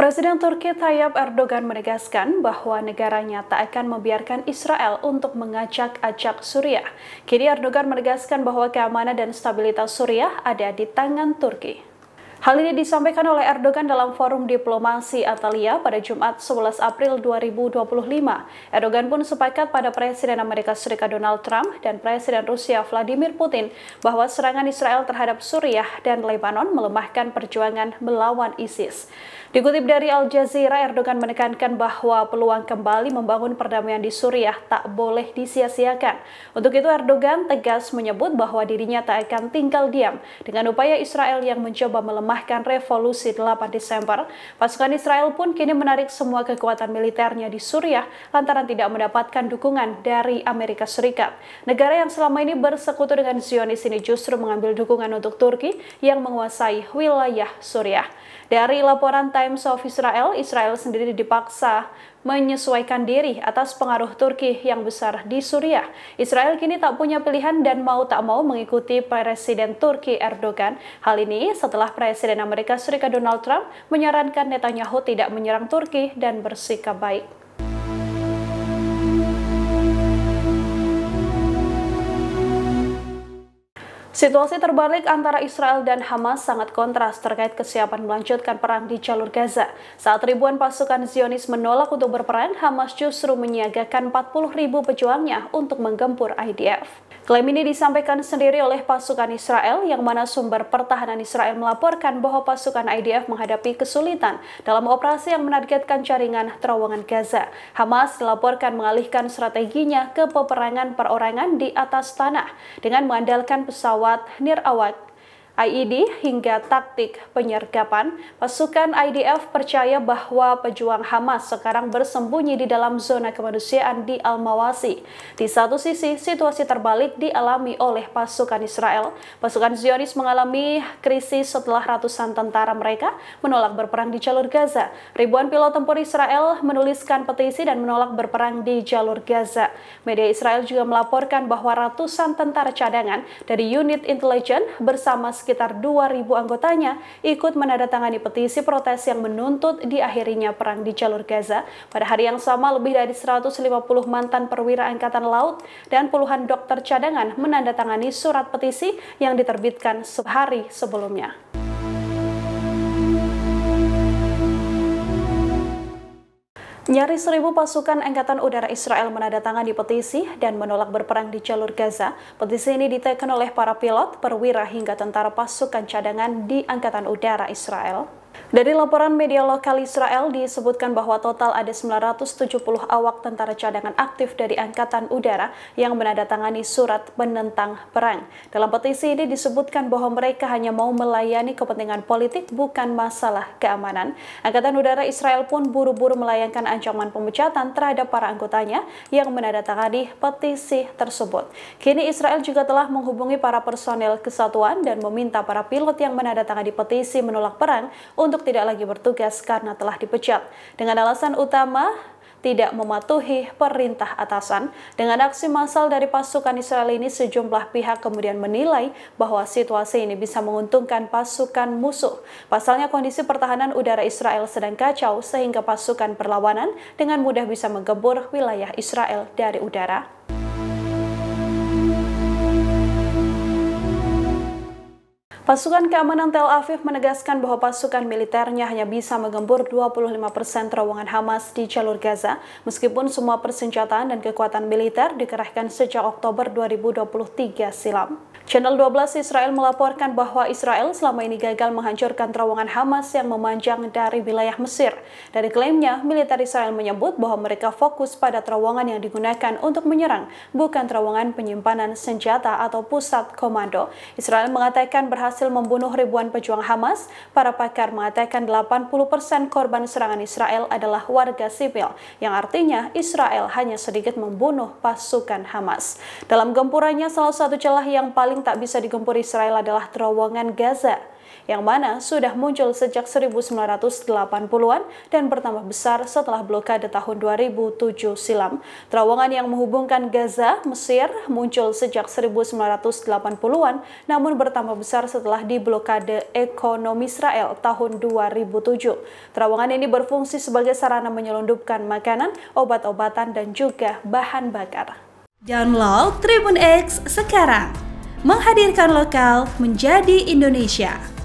Presiden Turki Tayyip Erdogan menegaskan bahwa negaranya tak akan membiarkan Israel untuk mengacak-acak Suriah. Kini Erdogan menegaskan bahwa keamanan dan stabilitas Suriah ada di tangan Turki. Hal ini disampaikan oleh Erdogan dalam forum diplomasi Antalya pada Jumat 11 April 2025. Erdogan pun sepakat pada Presiden Amerika Serikat Donald Trump dan Presiden Rusia Vladimir Putin bahwa serangan Israel terhadap Suriah dan Lebanon melemahkan perjuangan melawan ISIS. Dikutip dari Al Jazeera, Erdogan menekankan bahwa peluang kembali membangun perdamaian di Suriah tak boleh disia-siakan. Untuk itu Erdogan tegas menyebut bahwa dirinya tak akan tinggal diam dengan upaya Israel yang mencoba melemahkan revolusi 8 Desember. Pasukan Israel pun kini menarik semua kekuatan militernya di Suriah lantaran tidak mendapatkan dukungan dari Amerika Serikat. Negara yang selama ini bersekutu dengan Zionis ini justru mengambil dukungan untuk Turki yang menguasai wilayah Suriah. Dari laporan Times of Israel, Israel sendiri dipaksa menyesuaikan diri atas pengaruh Turki yang besar di Suriah. Israel kini tak punya pilihan dan mau tak mau mengikuti Presiden Turki Erdogan. Hal ini setelah Presiden Amerika Serikat Donald Trump menyarankan Netanyahu tidak menyerang Turki dan bersikap baik. Situasi terbalik antara Israel dan Hamas sangat kontras terkait kesiapan melanjutkan perang di jalur Gaza. Saat ribuan pasukan Zionis menolak untuk berperang, Hamas justru menyiagakan 40.000 pejuangnya untuk menggempur IDF. Klaim ini disampaikan sendiri oleh pasukan Israel, yang mana sumber pertahanan Israel melaporkan bahwa pasukan IDF menghadapi kesulitan dalam operasi yang menargetkan jaringan terowongan Gaza. Hamas dilaporkan mengalihkan strateginya ke peperangan perorangan di atas tanah dengan mengandalkan pesawat Nirawak IED hingga taktik penyergapan. Pasukan IDF percaya bahwa pejuang Hamas sekarang bersembunyi di dalam zona kemanusiaan di Al-Mawasi. Di satu sisi, situasi terbalik dialami oleh pasukan Israel. Pasukan Zionis mengalami krisis setelah ratusan tentara mereka menolak berperang di jalur Gaza. Ribuan pilot tempur Israel menuliskan petisi dan menolak berperang di jalur Gaza. Media Israel juga melaporkan bahwa ratusan tentara cadangan dari unit intelijen bersama sekitar 2.000 anggotanya ikut menandatangani petisi protes yang menuntut diakhirinya perang di jalur Gaza. Pada hari yang sama, lebih dari 150 mantan perwira Angkatan Laut dan puluhan dokter cadangan menandatangani surat petisi yang diterbitkan sehari sebelumnya. Nyaris 1.000 pasukan Angkatan Udara Israel menandatangani petisi dan menolak berperang di jalur Gaza. Petisi ini ditekan oleh para pilot, perwira hingga tentara pasukan cadangan di Angkatan Udara Israel. Dari laporan media lokal Israel disebutkan bahwa total ada 970 awak tentara cadangan aktif dari Angkatan Udara yang menandatangani surat penentang perang. Dalam petisi ini disebutkan bahwa mereka hanya mau melayani kepentingan politik, bukan masalah keamanan. Angkatan Udara Israel pun buru-buru melayangkan ancaman pemecatan terhadap para anggotanya yang menandatangani petisi tersebut. Kini Israel juga telah menghubungi para personel kesatuan dan meminta para pilot yang menandatangani petisi menolak perang untuk tidak lagi bertugas karena telah dipecat. Dengan alasan utama tidak mematuhi perintah atasan. Dengan aksi massal dari pasukan Israel ini, sejumlah pihak kemudian menilai bahwa situasi ini bisa menguntungkan pasukan musuh. Pasalnya kondisi pertahanan udara Israel sedang kacau sehingga pasukan perlawanan dengan mudah bisa menggempur wilayah Israel dari udara. Pasukan keamanan Tel Aviv menegaskan bahwa pasukan militernya hanya bisa menggempur 25% terowongan Hamas di jalur Gaza, meskipun semua persenjataan dan kekuatan militer dikerahkan sejak Oktober 2023 silam. Channel 12 Israel melaporkan bahwa Israel selama ini gagal menghancurkan terowongan Hamas yang memanjang dari wilayah Mesir. Dari klaimnya, militer Israel menyebut bahwa mereka fokus pada terowongan yang digunakan untuk menyerang, bukan terowongan penyimpanan senjata atau pusat komando. Israel mengatakan berhasil membunuh ribuan pejuang Hamas. Para pakar mengatakan 80% korban serangan Israel adalah warga sipil, yang artinya Israel hanya sedikit membunuh pasukan Hamas. Dalam gempurannya, salah satu celah yang paling paling tak bisa digempur Israel adalah terowongan Gaza, yang mana sudah muncul sejak 1980-an dan bertambah besar setelah blokade tahun 2007 silam. Terowongan yang menghubungkan Gaza, Mesir muncul sejak 1980-an namun bertambah besar setelah diblokade ekonomi Israel tahun 2007. Terowongan ini berfungsi sebagai sarana menyelundupkan makanan, obat-obatan, dan juga bahan bakar. Download Tribun X sekarang, menghadirkan lokal menjadi Indonesia.